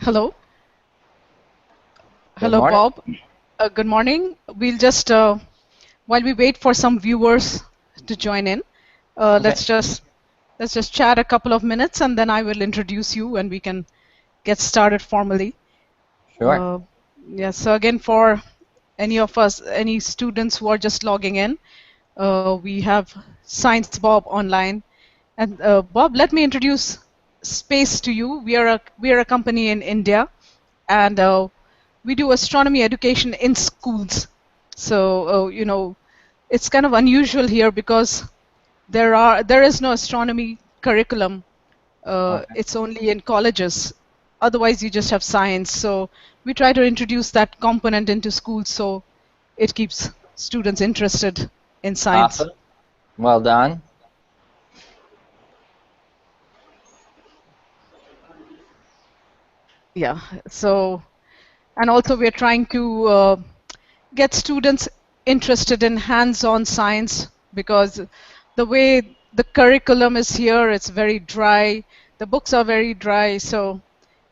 Hello. Good Hello, morning. Bob. Good morning. We'll just, while we wait for some viewers to join in, uh, Okay, let's just let's just chat a couple of minutes, and then I will introduce you, and we can get started formally. sure. Uh, yeah. So again, for any of us, any students who are just logging in, we have Science Bob online, and Bob, let me introduce Space to you. We are a company in India, and we do astronomy education in schools. So it's kind of unusual here because there is no astronomy curriculum. Okay. It's only in colleges. Otherwise, you just have science. So we try to introduce that component into schools so it keeps students interested in science. Awesome. Well done. Yeah. So, and also we're trying to get students interested in hands-on science because the way the curriculum is here, it's very dry. The books are very dry, so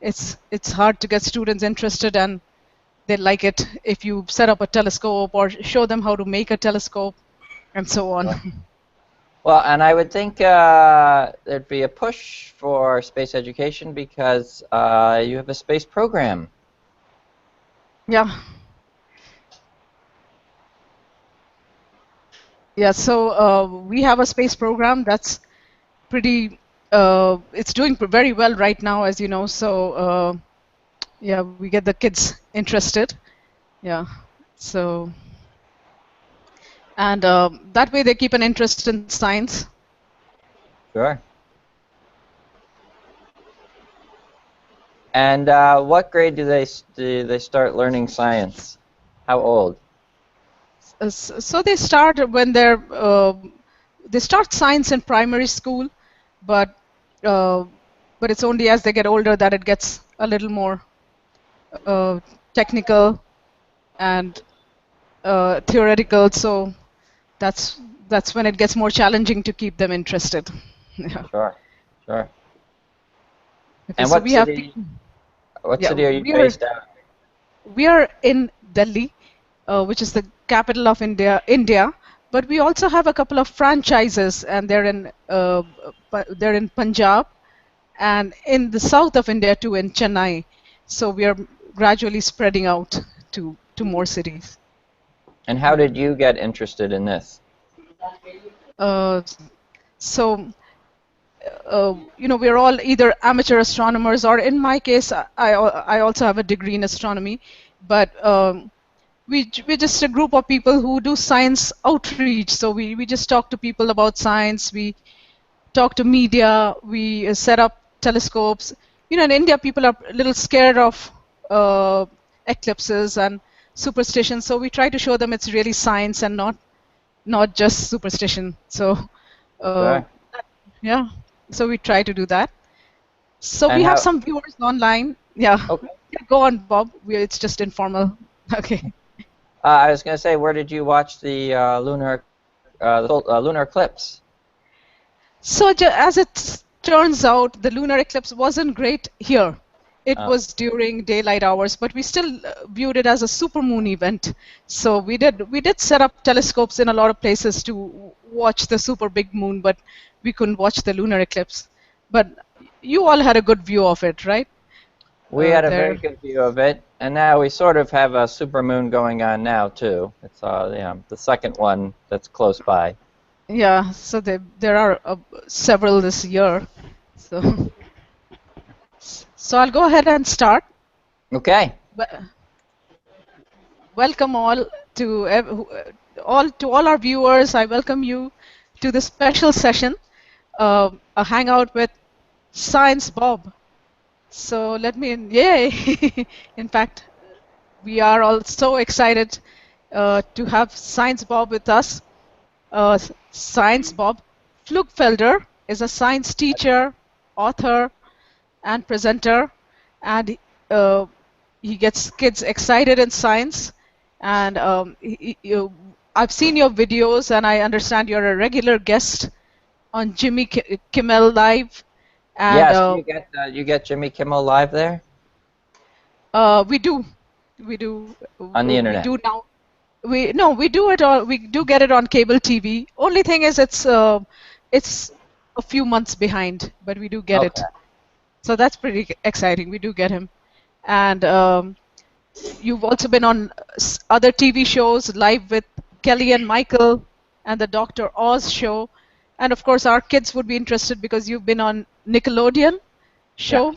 it's hard to get students interested, and they like it if you set up a telescope or show them how to make a telescope and so on. Sure. Well, and I would think there'd be a push for space education because you have a space program. Yeah. Yeah, so we have a space program that's pretty, it's doing very well right now, as you know. So yeah, we get the kids interested. Yeah. So, and that way they keep an interest in science. Sure. And what grade do they start learning science? How old? So they start when they start science in primary school, but uh, but it's only as they get older that it gets a little more uh, technical and theoretical. So that's that's when it gets more challenging to keep them interested. Yeah. Sure. Sure. Okay. And So what we have city? What yeah city are you we are based out? we are in Delhi, which is the capital of India. But we also have a couple of franchises, and they're in Punjab and in the south of India too, in Chennai. So we are gradually spreading out to more cities. And how did you get interested in this? Uh, so we're all either amateur astronomers, or in my case, I also have a degree in astronomy, but we're just a group of people who do science outreach. So we just talk to people about science. We talk to media. We set up telescopes. In India, people are a little scared of eclipses and superstitions. So we try to show them it's really science and not just superstition. So uh, Sure. yeah, so we try to do that. So we And have how? some viewers online. Yeah, Okay. yeah, go on, Bob. It's just informal. Okay. I was going to say, where did you watch the lunar eclipse? So as it turns out, the lunar eclipse wasn't great here. It Oh, was during daylight hours, but we still viewed it as a supermoon event. So we did set up telescopes in a lot of places to watch the super big moon, but we couldn't watch the lunar eclipse. But you all had a good view of it, right? we had a There. very good view of it, and now we sort of have a supermoon going on now too. It's yeah, the second one that's close by. Yeah. So there are several this year. So so I'll go ahead and start. Okay. But welcome all to all our viewers. I welcome you to this special session, a hangout with Science Bob. So let me in. Yay! In fact, we are all so excited to have Science Bob with us. Science Bob Flugfelder is a science teacher, author, and presenter, and uh, he gets kids excited in science. And I've seen your videos, and I understand you're a regular guest on Jimmy Kimmel Live. And Yes, you get Jimmy Kimmel live there. We do, we do, On the we internet? do now. We no, we do it all. We do get it on cable TV. Only thing is, it's a few months behind, but we do get Okay. it. So that's pretty exciting. We do get him, and you've also been on other TV shows, live with Kelly and Michael, and the Dr. Oz show, and of course our kids would be interested because you've been on Nickelodeon Yeah. show,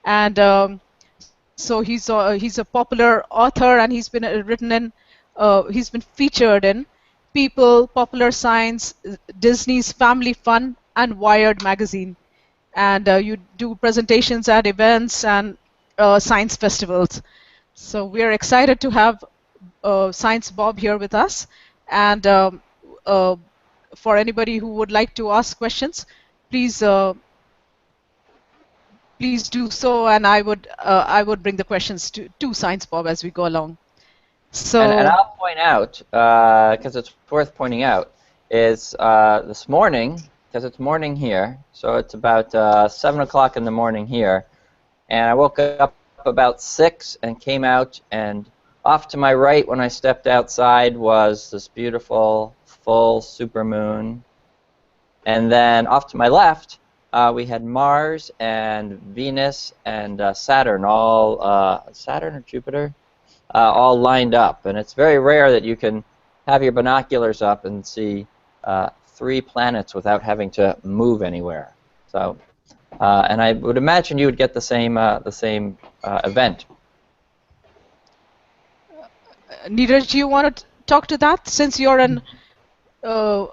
and so he's a popular author, and he's been featured in People, Popular Science, Disney's Family Fun, and Wired magazine. And you do presentations at events and science festivals. So we're excited to have Science Bob here with us. And uh, for anybody who would like to ask questions, please please do so, and I would bring the questions to Science Bob as we go along. And So I'll point out, because it's worth pointing out, is this morning, because it's morning here, so it's about 7 o'clock in the morning here, and I woke up about 6 and came out, and off to my right when I stepped outside was this beautiful full supermoon, and then off to my left we had Mars and Venus and Saturn, all Saturn or Jupiter? All lined up, and it's very rare that you can have your binoculars up and see 3 planets without having to move anywhere. So, and I would imagine you would get the same event. Neeraj, do you want to talk to that since you're an uh,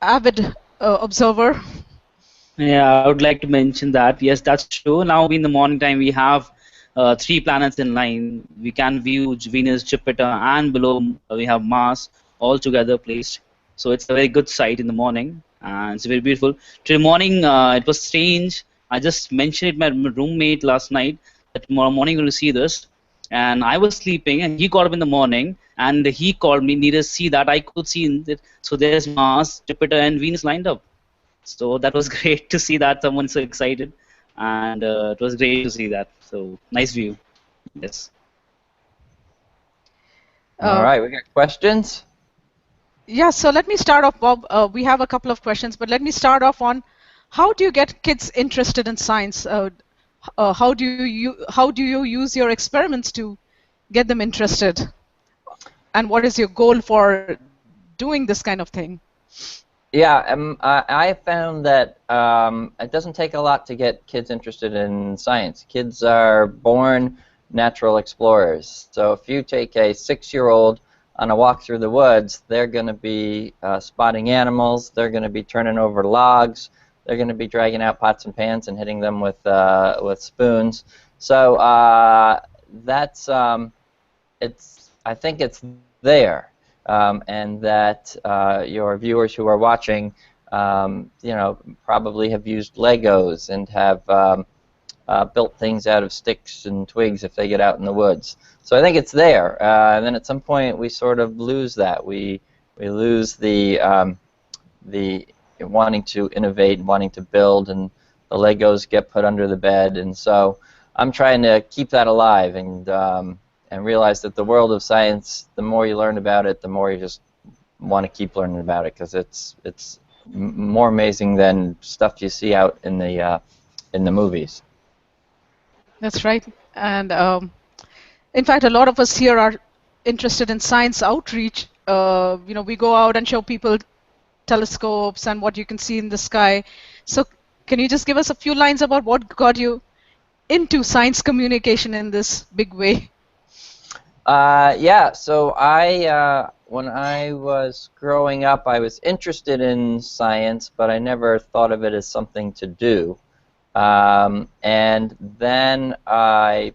avid observer? Yeah, I would like to mention that. Yes, that's true. Now, in the morning time, we have 3 planets in line. We can view Venus, Jupiter, and below we have Mars all together placed. So it's a very good sight in the morning, and it's very beautiful. Today morning, it was strange. I just mentioned it to my roommate last night that tomorrow morning we're going to see this, and I was sleeping, and he got up in the morning, and he called me. Needed to see that I could see it. So there's Mars, Jupiter, and Venus lined up. So that was great to see that someone's so excited, and it was great to see that. So nice view. Yes. All Uh, right, we got questions. yeah, so let me start off, Bob. We have a couple of questions, but let me start off on how do you get kids interested in science? How do you use your experiments to get them interested? And what is your goal for doing this kind of thing? Yeah, I found that it doesn't take a lot to get kids interested in science. Kids are born natural explorers. So if you take a 6-year-old on a walk through the woods, they're going to be spotting animals, they're going to be turning over logs, they're going to be dragging out pots and pans and hitting them with spoons. So that's I think it's there, and that your viewers who are watching, probably have used Legos and have built things out of sticks and twigs if they get out in the woods. So I think it's there, and then at some point we sort of lose that. We lose the wanting to innovate, wanting to build, and the Legos get put under the bed, and so I'm trying to keep that alive and realize that the world of science, the more you learn about it, the more you just want to keep learning about it, because it's more amazing than stuff you see out in the movies. That's right. And in fact, a lot of us here are interested in science outreach. We go out and show people telescopes and what you can see in the sky. So can you just give us a few lines about what got you into science communication in this big way? Yeah, so when I was growing up, I was interested in science, but I never thought of it as something to do. And then when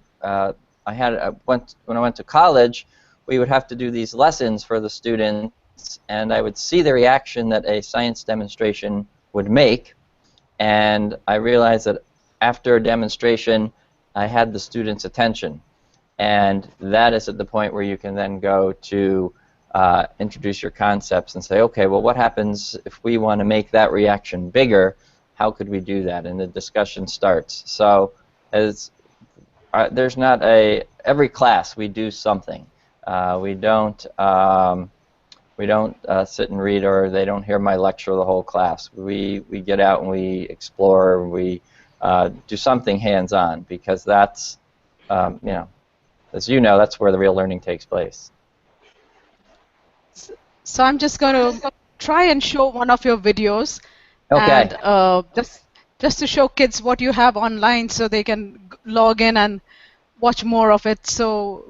I went to college, we would have to do these lessons for the students, and I would see the reaction that a science demonstration would make, and I realized that after a demonstration, I had the students' attention. And that is at the point where you can then go to introduce your concepts and say, okay, well, what happens if we want to make that reaction bigger? How could we do that? And the discussion starts. So as there's not every class we do something. We don't sit and read, or they don't hear my lecture the whole class. We get out and we explore. We do something hands-on, because that's as you know, that's where the real learning takes place. So I'm just going to try and show one of your videos, Okay. and just to show kids what you have online, so they can log in and watch more of it. So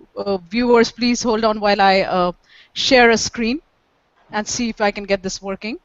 viewers, please hold on while I share a screen and see if I can get this working.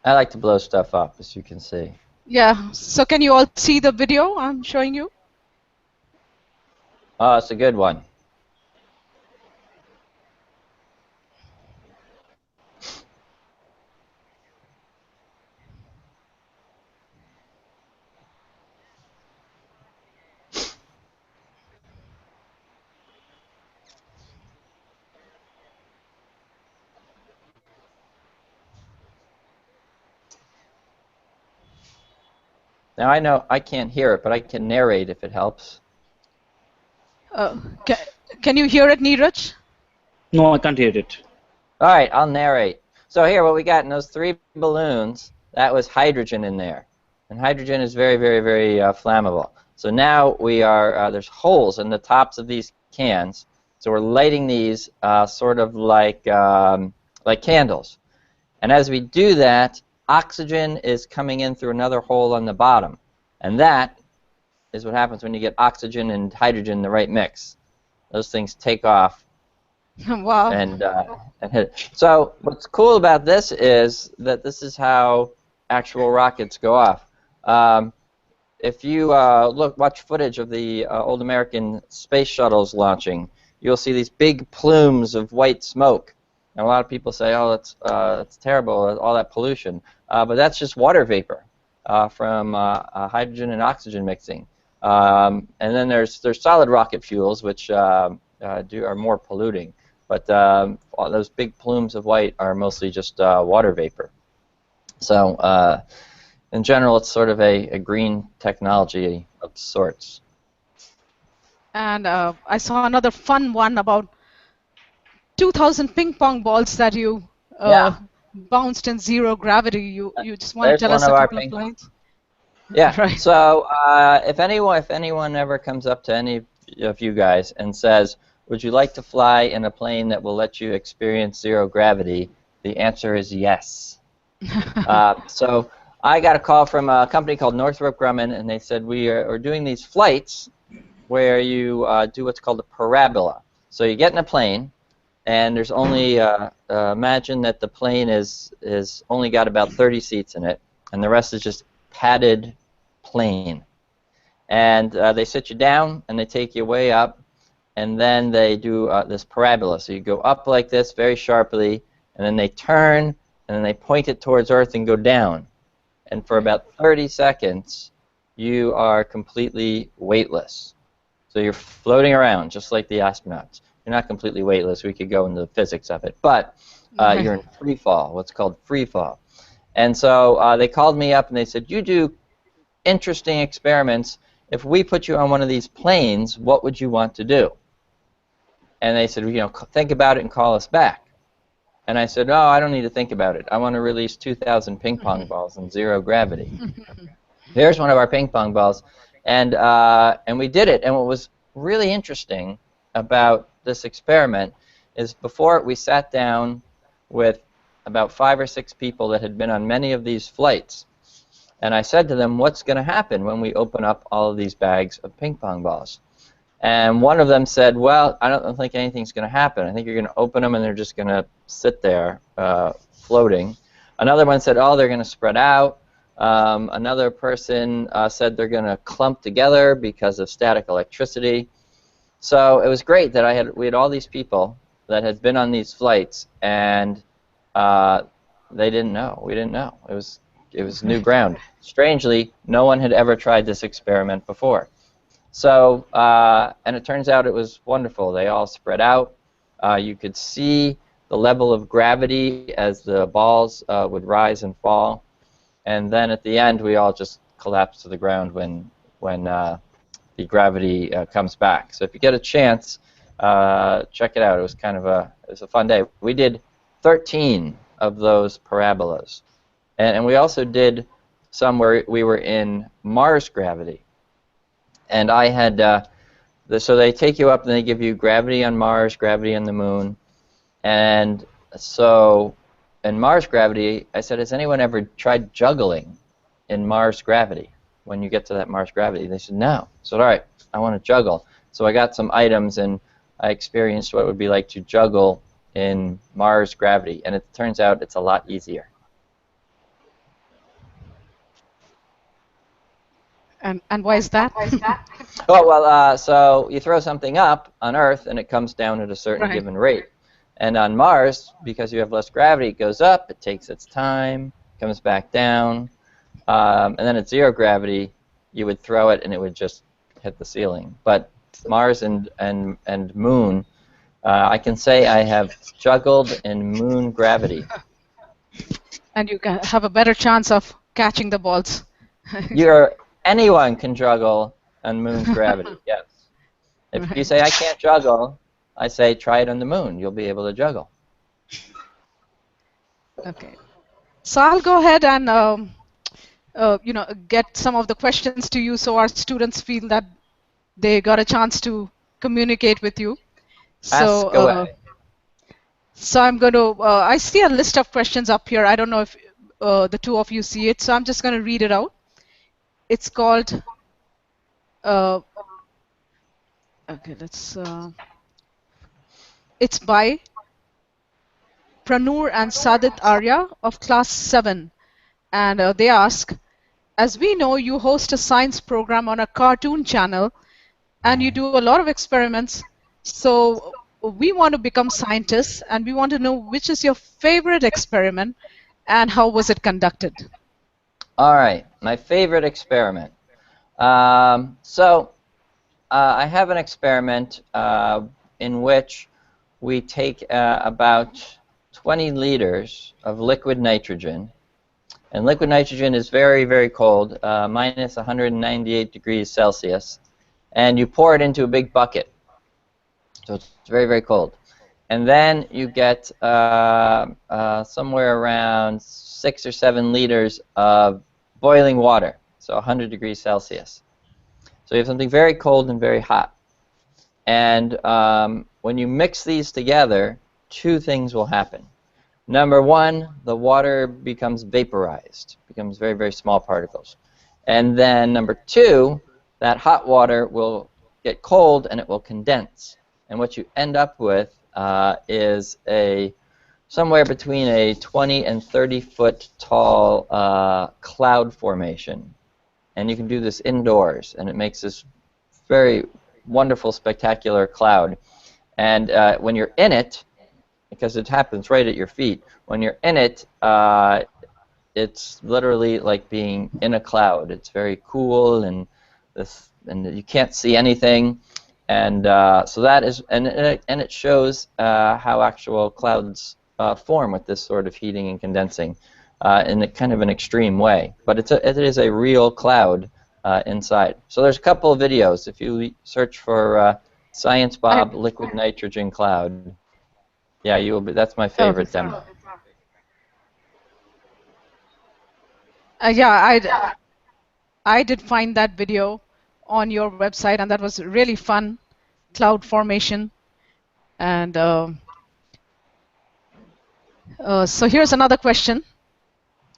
I like to blow stuff up, as you can see. Yeah, so can you all see the video I'm showing you? Oh, it's a good one. Now I know I can't hear it, but I can narrate if it helps. Uh, ca can you hear it, Neeraj? No, I can't hear it. All right, I'll narrate. So here, what we got in those 3 balloons, that was hydrogen in there. And hydrogen is very, very, very flammable. So now we are, there's holes in the tops of these cans. So we're lighting these sort of like candles. And as we do that, oxygen is coming in through another hole on the bottom. And that is what happens when you get oxygen and hydrogen in the right mix. Those things take off Wow. and hit. So what's cool about this is that this is how actual rockets go off. If you watch footage of the old American space shuttles launching, you'll see these big plumes of white smoke. And a lot of people say, "Oh, it's terrible, all that pollution." But that's just water vapor from hydrogen and oxygen mixing. And then there's solid rocket fuels, which are more polluting. But all those big plumes of white are mostly just water vapor. So in general, it's sort of a green technology of sorts. And I saw another fun one about 2,000 ping pong balls that you Yeah. bounced in zero gravity. You just want to There's tell one us of a our couple of ping. lines? Yeah. Right. So if anyone ever comes up to any of you guys and says, "Would you like to fly in a plane that will let you experience zero gravity?" the answer is yes. So I got a call from a company called Northrop Grumman, and they said we are doing these flights where you do what's called a parabola. So you get in a plane, and there's only imagine that the plane is only got about 30 seats in it, and the rest is just padded plane. And they sit you down, and they take you way up, and then they do this parabola. So you go up like this very sharply, and then they turn, and then they point it towards Earth and go down. And for about 30 seconds, you are completely weightless. So you're floating around just like the astronauts. You're not completely weightless. We could go into the physics of it. But you're in free fall, what's called free fall. And so they called me up and they said, "You do interesting experiments. If we put you on one of these planes, what would you want to do?" And they said, "Think about it and call us back." And I said, "No, I don't need to think about it. I want to release 2,000 ping pong balls in zero gravity." Here's one of our ping pong balls. And we did it. And what was really interesting about this experiment is before we sat down with about 5 or 6 people that had been on many of these flights. And I said to them, "What's going to happen when we open up all of these bags of ping pong balls?" And one of them said, "Well, I don't think anything's going to happen. I think you're going to open them and they're just going to sit there floating." Another one said, "Oh, they're going to spread out." Another person said they're going to clump together because of static electricity. So it was great that we had all these people that had been on these flights, and they didn't know. We didn't know. It was new ground. Strangely, no one had ever tried this experiment before. So, and it turns out it was wonderful. They all spread out. You could see the level of gravity as the balls would rise and fall. And then at the end, we all just collapse to the ground when the gravity comes back. So if you get a chance, check it out. It was a fun day. We did 13 of those parabolas, and we also did some where we were in Mars gravity. And I had so they take you up and they give you gravity on Mars, gravity on the Moon, and so in Mars gravity, I said, has anyone ever tried juggling in Mars gravity? When you get to that Mars gravity, they said no. So all right, I want to juggle. So I got some items and I experienced what it would be like to juggle in Mars gravity, and it turns out it's a lot easier. And why is that? Oh, well, so you throw something up on Earth and it comes down at a certain Right. given rate. And on Mars, because you have less gravity, it goes up, it takes its time, comes back down, and then at zero gravity, you would throw it and it would just hit the ceiling. But Mars and Moon, I can say I have juggled in Moon gravity. And you have a better chance of catching the balls. Anyone can juggle on Moon's gravity, yes. If you say I can't juggle, I say try it on the Moon. You'll be able to juggle. Okay. So I'll go ahead and get some of the questions to you so our students feel that they got a chance to communicate with you. So, Ask away. So I'm going to, I see a list of questions up here. I don't know if the two of you see it, so I'm just going to read it out. It's called, okay, it's by Pranur and Sadit Arya of class 7. And they ask, as we know, you host a science program on a cartoon channel and you do a lot of experiments. So we want to become scientists and we want to know which is your favorite experiment and how was it conducted? All right, my favorite experiment. I have an experiment in which we take about 20 liters of liquid nitrogen, and liquid nitrogen is very, very cold, minus 198 degrees Celsius, and you pour it into a big bucket. So it's very, very cold. And then you get somewhere around 6 or 7 liters of boiling water, so 100 degrees Celsius. So you have something very cold and very hot. And when you mix these together, two things will happen. Number one, the water becomes vaporized, becomes very, very small particles. And then number two, that hot water will get cold and it will condense. And what you end up with is somewhere between a 20 and 30 foot tall cloud formation. And you can do this indoors, and it makes this very wonderful, spectacular cloud. And when you're in it, because it happens right at your feet, when you're in it, it's literally like being in a cloud. It's very cool, and you can't see anything. And so that is, and it shows how actual clouds form with this sort of heating and condensing in a kind of an extreme way. But it is a real cloud inside. So there's a couple of videos. If you search for Science Bob liquid nitrogen cloud, yeah, you will be. That's my favorite demo. Yeah, I did find that video on your website, and that was really fun, cloud formation. And so here's another question.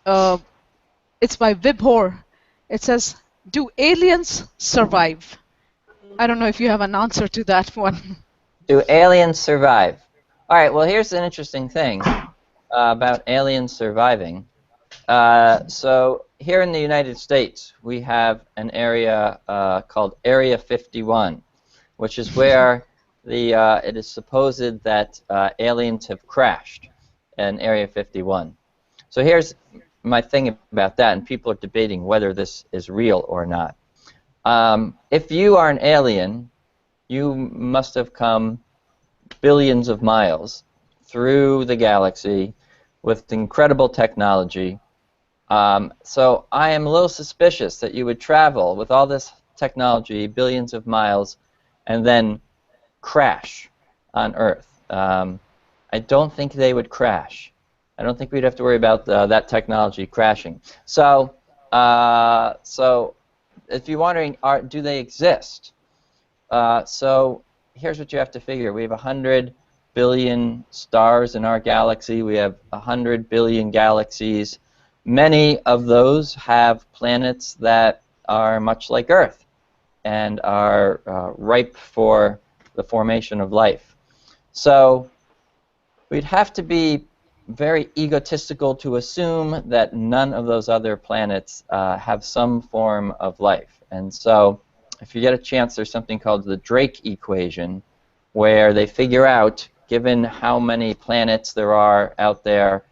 It's by Vibhor. It says, do aliens survive? I don't know if you have an answer to that one. Do aliens survive? All right, well, here's an interesting thing about aliens surviving. So here in the United States, we have an area called Area 51, which is where it is supposed that aliens have crashed in Area 51. So here's my thing about that, and people are debating whether this is real or not. If you are an alien, you must have come billions of miles through the galaxy with incredible technology. So I am a little suspicious that you would travel with all this technology, billions of miles, and then crash on Earth. I don't think they would crash. I don't think we'd have to worry about that technology crashing. So if you're wondering, do they exist? So here's what you have to figure. We have 100 billion stars in our galaxy. We have 100 billion galaxies. Many of those have planets that are much like Earth and are ripe for the formation of life. So we'd have to be very egotistical to assume that none of those other planets have some form of life. And so if you get a chance, there's something called the Drake equation, where they figure out, given how many planets there are out there,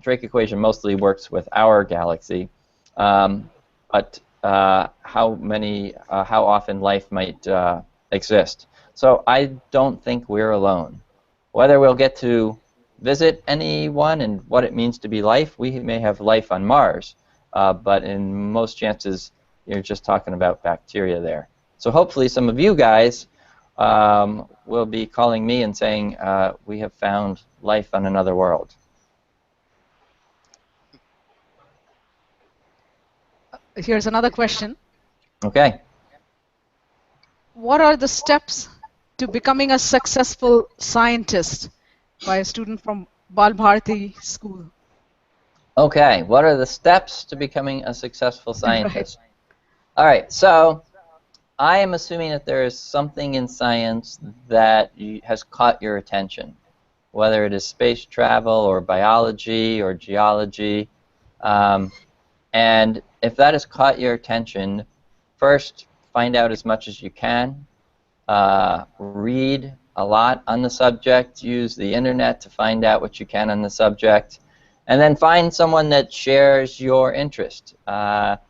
Drake equation mostly works with our galaxy, but how often life might exist. So I don't think we're alone. Whether we'll get to visit anyone and what it means to be life, we may have life on Mars, but in most chances, you're just talking about bacteria there. So hopefully some of you guys will be calling me and saying, we have found life on another world. Here's another question. Okay. What are the steps to becoming a successful scientist by a student from Balbharti School? Okay, what are the steps to becoming a successful scientist? Right. All right, so I am assuming that there is something in science that has caught your attention, whether it is space travel or biology or geology. And if that has caught your attention, first find out as much as you can. Read a lot on the subject. Use the internet to find out what you can on the subject. And then find someone that shares your interest. A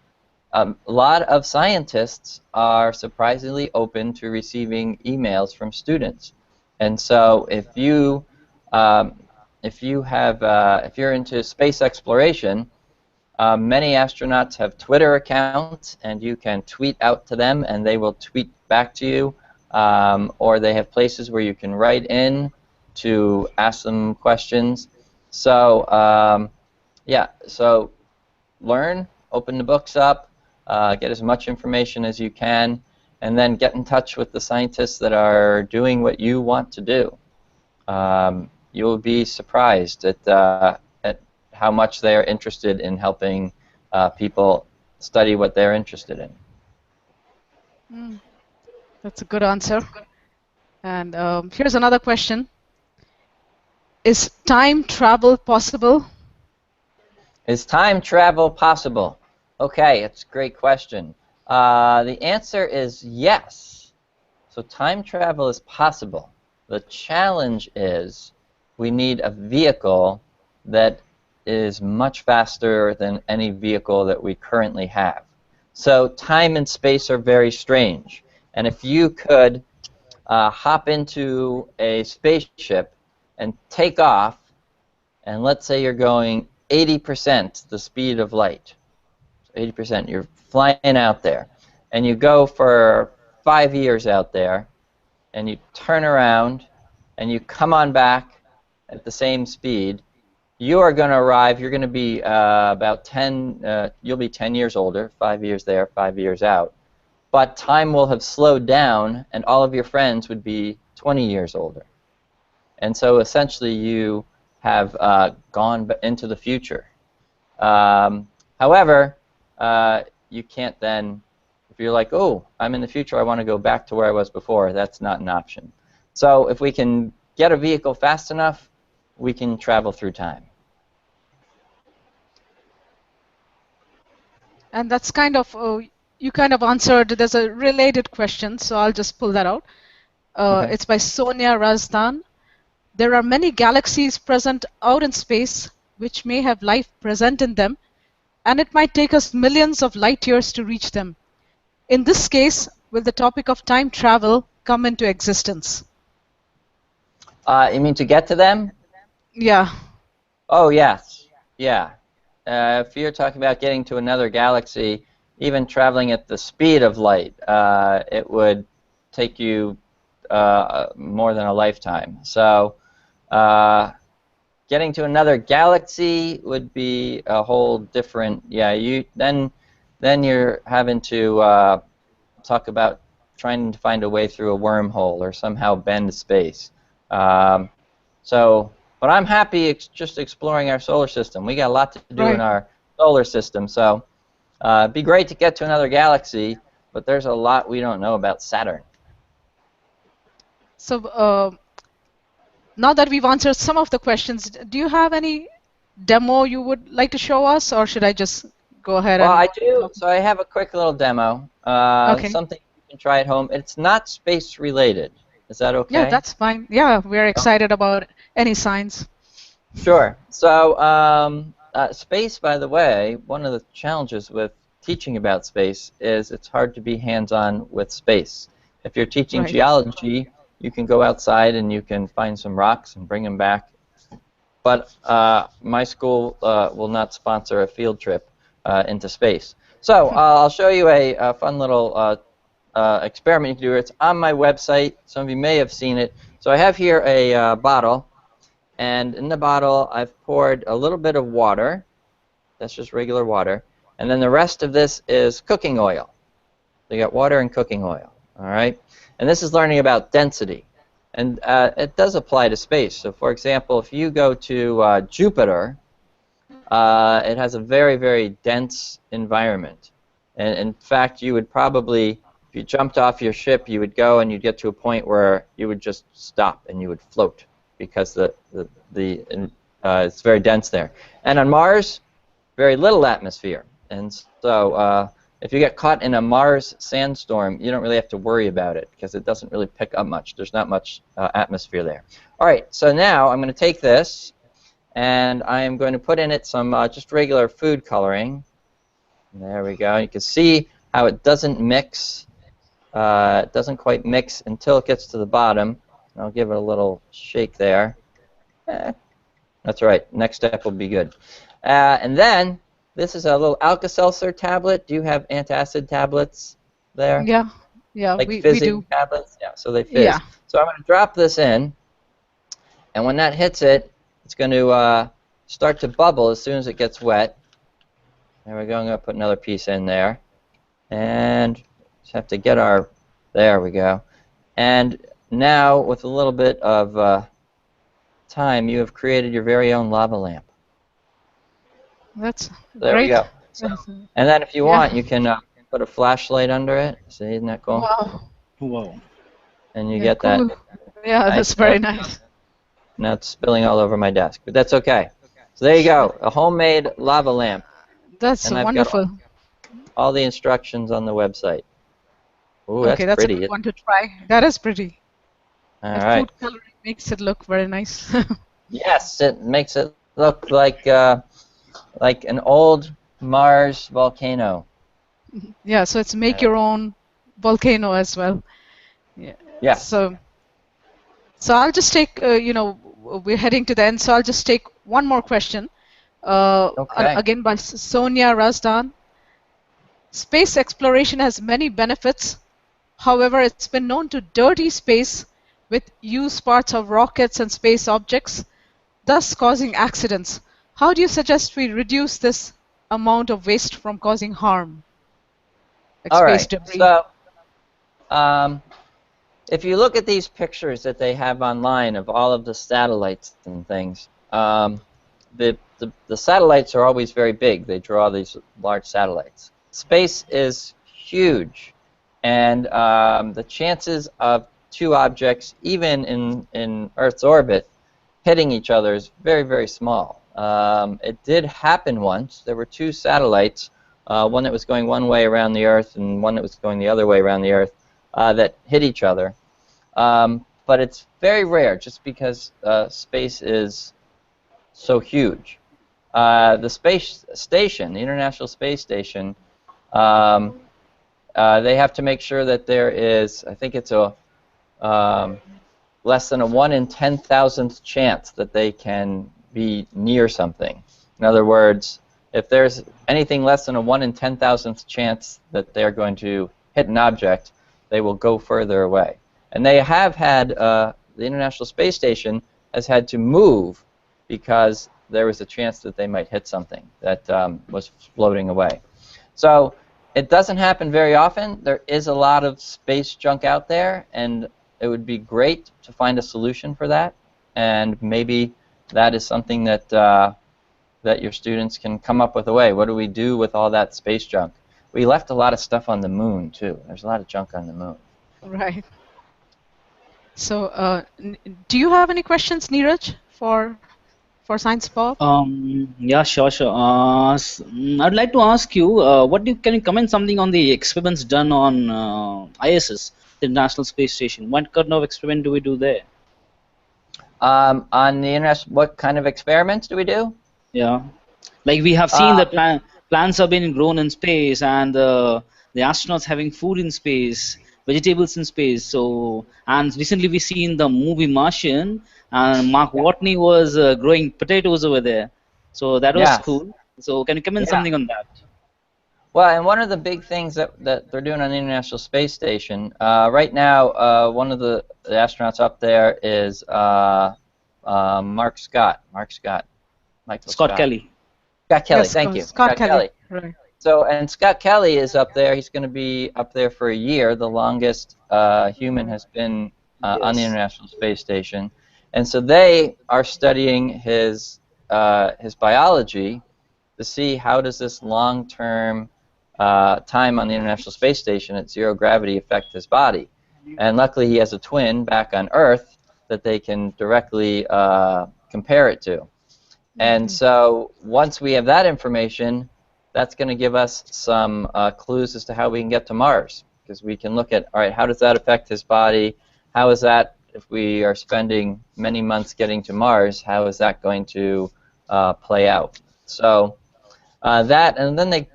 lot of scientists are surprisingly open to receiving emails from students. And so if you're into space exploration, many astronauts have Twitter accounts, and you can tweet out to them, and they will tweet back to you. Or they have places where you can write in to ask them questions. So, so learn, open the books up, get as much information as you can, and then get in touch with the scientists that are doing what you want to do. You'll be surprised at how much they are interested in helping people study what they're interested in. That's a good answer. And here's another question. Is time travel possible? Is time travel possible? Okay, it's a great question. The answer is yes. So time travel is possible. The challenge is we need a vehicle that is much faster than any vehicle that we currently have. So time and space are very strange. And if you could hop into a spaceship and take off, and let's say you're going 80% the speed of light. So 80%, you're flying out there. And you go for 5 years out there, and you turn around, and you come on back at the same speed. You are going to arrive, you're going to be you'll be 10 years older, 5 years there, 5 years out. But time will have slowed down, and all of your friends would be 20 years older. And so essentially you have gone into the future. However, you can't then, if you're like, oh, I'm in the future, I want to go back to where I was before, that's not an option. So if we can get a vehicle fast enough, we can travel through time. And that's kind of, you kind of answered, there's a related question, so I'll just pull that out. Okay. It's by Sonia Razdan. There are many galaxies present out in space. which may have life present in them, and it might take us millions of light years to reach them. In this case, will the topic of time travel come into existence? You mean to get to them? Yeah, Oh, yes. Yeah. If you're talking about getting to another galaxy, even traveling at the speed of light, it would take you more than a lifetime. So, getting to another galaxy would be a whole different. Yeah, then you're having to talk about trying to find a way through a wormhole or somehow bend space. Um, but I'm happy just exploring our solar system. We got a lot to do in right. our solar system, so it'd be great to get to another galaxy, but there's a lot we don't know about Saturn. So now that we've answered some of the questions, do you have any demo you would like to show us, or should I just go ahead Well, and I do. talk? So I have a quick little demo, Okay. something you can try at home. It's not space related. Is that Yeah, okay? that's fine. Yeah, we're excited about any science. Sure. So, space, by the way, one of the challenges with teaching about space is it's hard to be hands-on with space. If you're teaching Right. geology, you can go outside and you can find some rocks and bring them back. But my school will not sponsor a field trip into space. So I'll show you a fun little experiment you can do. It's on my website. Some of you may have seen it. So I have here a bottle. And in the bottle, I've poured a little bit of water. That's just regular water. And then the rest of this is cooking oil. So you got water and cooking oil. All right. And this is learning about density. And it does apply to space. So, for example, if you go to Jupiter, it has a very, very dense environment. And in fact, you would probably, if you jumped off your ship, you would go and you'd get to a point where you would just stop and you would float because it's very dense there. And on Mars, very little atmosphere. And so if you get caught in a Mars sandstorm, you don't really have to worry about it because it doesn't really pick up much. There's not much atmosphere there. All right, so now I'm going to take this and I am going to put in it some just regular food coloring. There we go. You can see how it doesn't mix. It doesn't quite mix until it gets to the bottom. I'll give it a little shake there. That's right. Next step will be good. And then this is a little Alka-Seltzer tablet. Do you have antacid tablets there? Yeah, yeah, Like we fizzing do. tablets? Yeah, so they Yeah, fizz. So I'm going to drop this in, and when that hits it, it's going to start to bubble as soon as it gets wet. There we go. I'm going to put another piece in there. And just have to get our... There we go. And now, with a little bit of time, you have created your very own lava lamp. that's There we great. go. So, and then if you Yeah. want, you can put a flashlight under it. See, isn't that cool? Wow. Wow. And you Yeah, get that cool. Yeah, nice. that's very nice. Now it's spilling all over my desk, but that's okay. So there you go, a homemade lava lamp. That's And I've got wonderful. all the instructions on the website. Ooh, that's Okay, that's a pretty. good one to try. That is pretty. All The right. food coloring makes it look very nice. Yes, it makes it look like an old Mars volcano. Yeah, so it's make your own volcano as well. Yeah. Yes. So I'll just take, we're heading to the end, so I'll just take one more question. Okay. Again by Sonia Razdan. Space exploration has many benefits. However, it's been known to dirty space with used parts of rockets and space objects, thus causing accidents. How do you suggest we reduce this amount of waste from causing harm? Like All space right. debris. So, if you look at these pictures that they have online of all of the satellites and things, the satellites are always very big. They draw these large satellites. Space is huge, and the chances of two objects, even in Earth's orbit, hitting each other is very, very small. It did happen once. There were two satellites, one that was going one way around the Earth and one that was going the other way around the Earth, that hit each other. But it's very rare just because space is so huge. the space station, the International Space Station, um, they have to make sure that there is, I think it's a less than a 1 in 10,000th chance that they can be near something. In other words, if there's anything less than a 1 in 10,000th chance that they're going to hit an object, they will go further away. And they have had, the International Space Station has had to move because there was a chance that they might hit something that was floating away. So it doesn't happen very often. There is a lot of space junk out there, and it would be great to find a solution for that. And maybe that is something that that your students can come up with a way. What do we do with all that space junk? We left a lot of stuff on the moon, too. There's a lot of junk on the moon. Right. So, do you have any questions, Neeraj, for Science Bob? Yeah, sure, sure. I'd like to ask you, can you comment something on the experiments done on ISS, the International Space Station? What kind of experiment do we do there? On the internet, what kind of experiments do we do? Yeah, like we have seen that plants are being grown in space, and the astronauts having food in space, vegetables in space. So, and recently we seen the movie Martian, and Mark Watney was growing potatoes over there. So that was Yes. cool. So can you comment Yeah. something on that? Well, and one of the big things that they're doing on the International Space Station right now, one of the astronauts up there is Mark Scott. Michael Scott Kelly. Scott Kelly, Yes, thank you. Scott Kelly. Right. So, and Scott Kelly is up there. He's going to be up there for a year, the longest human has been on the Yes. International Space Station. And so they are studying his biology to see how does this long-term time on the International Space Station at zero gravity affect his body. And luckily he has a twin back on Earth that they can directly compare it to. And so once we have that information, that's going to give us some clues as to how we can get to Mars. Because we can look at, all right, how does that affect his body? How is that, if we are spending many months getting to Mars, how is that going to play out? So that, and then they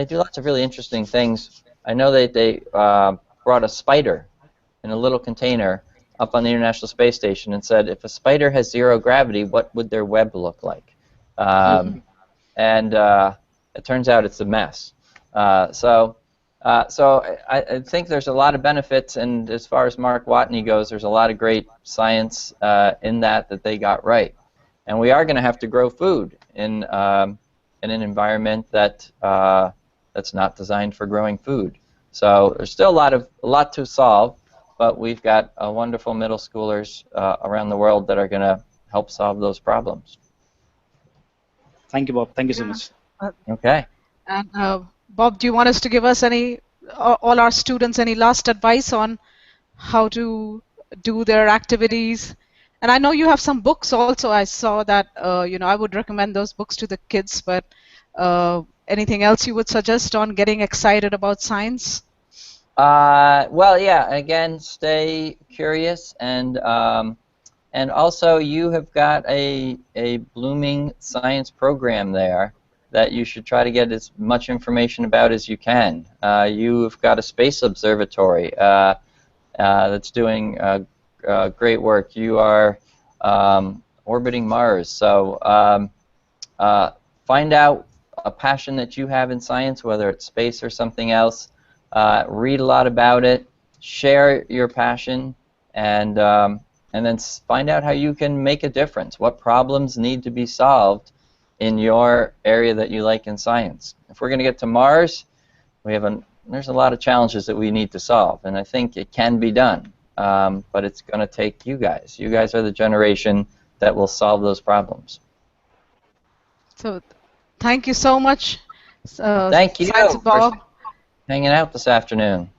do lots of really interesting things. I know they brought a spider in a little container up on the International Space Station and said, if a spider has zero gravity, what would their web look like? And it turns out it's a mess. So I think there's a lot of benefits, and as far as Mark Watney goes, there's a lot of great science in that they got right. And we are going to have to grow food in an environment that that's not designed for growing food. So there's still a lot to solve, but we've got wonderful middle schoolers around the world that are going to help solve those problems. Thank you, Bob. Thank you so much. Okay. And Bob, do you want us to give us all our students any last advice on how to do their activities? And I know you have some books also. I saw that, I would recommend those books to the kids, but anything else you would suggest on getting excited about science? Well, yeah. Again, stay curious, and also you have got a blooming science program there that you should try to get as much information about as you can. You've got a space observatory that's doing great work. You are orbiting Mars, so find out a passion that you have in science, whether it's space or something else. Read a lot about it, share your passion, and then find out how you can make a difference. What problems need to be solved in your area that you like in science. If we're going to get to Mars, there's a lot of challenges that we need to solve, and I think it can be done, but it's going to take you guys. You guys are the generation that will solve those problems. So thank you so much, Thank you Science Bob. for hanging out this afternoon.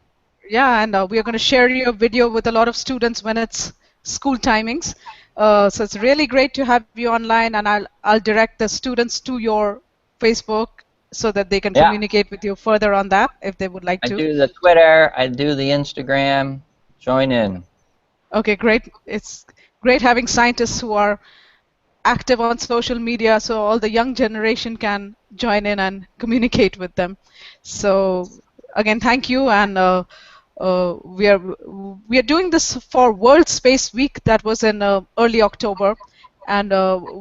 Yeah, and we are going to share your video with a lot of students when it's school timings. So it's really great to have you online, and I'll direct the students to your Facebook so that they can communicate with you further on that if they would like to. I do the Twitter, I do the Instagram. Join in. Okay, great. It's great having scientists who are active on social media, so all the young generation can join in and communicate with them. So again, thank you, and we are doing this for World Space Week that was in early October, and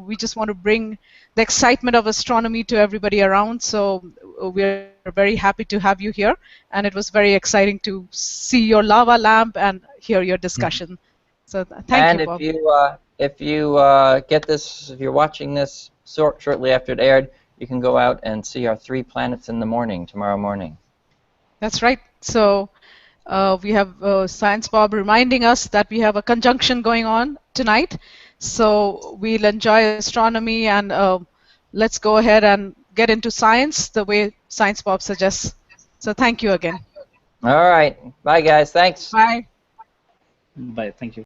we just want to bring the excitement of astronomy to everybody around. So we are very happy to have you here, and it was very exciting to see your lava lamp and hear your discussion. So thank you, And Bob. if you get this, if you're watching this shortly after it aired, you can go out and see our 3 planets in the morning tomorrow morning. That's right. So we have Science Bob reminding us that we have a conjunction going on tonight. So we'll enjoy astronomy, and let's go ahead and get into science the way Science Bob suggests. So thank you again. All right. Bye, guys. Thanks. Bye. Bye. Thank you.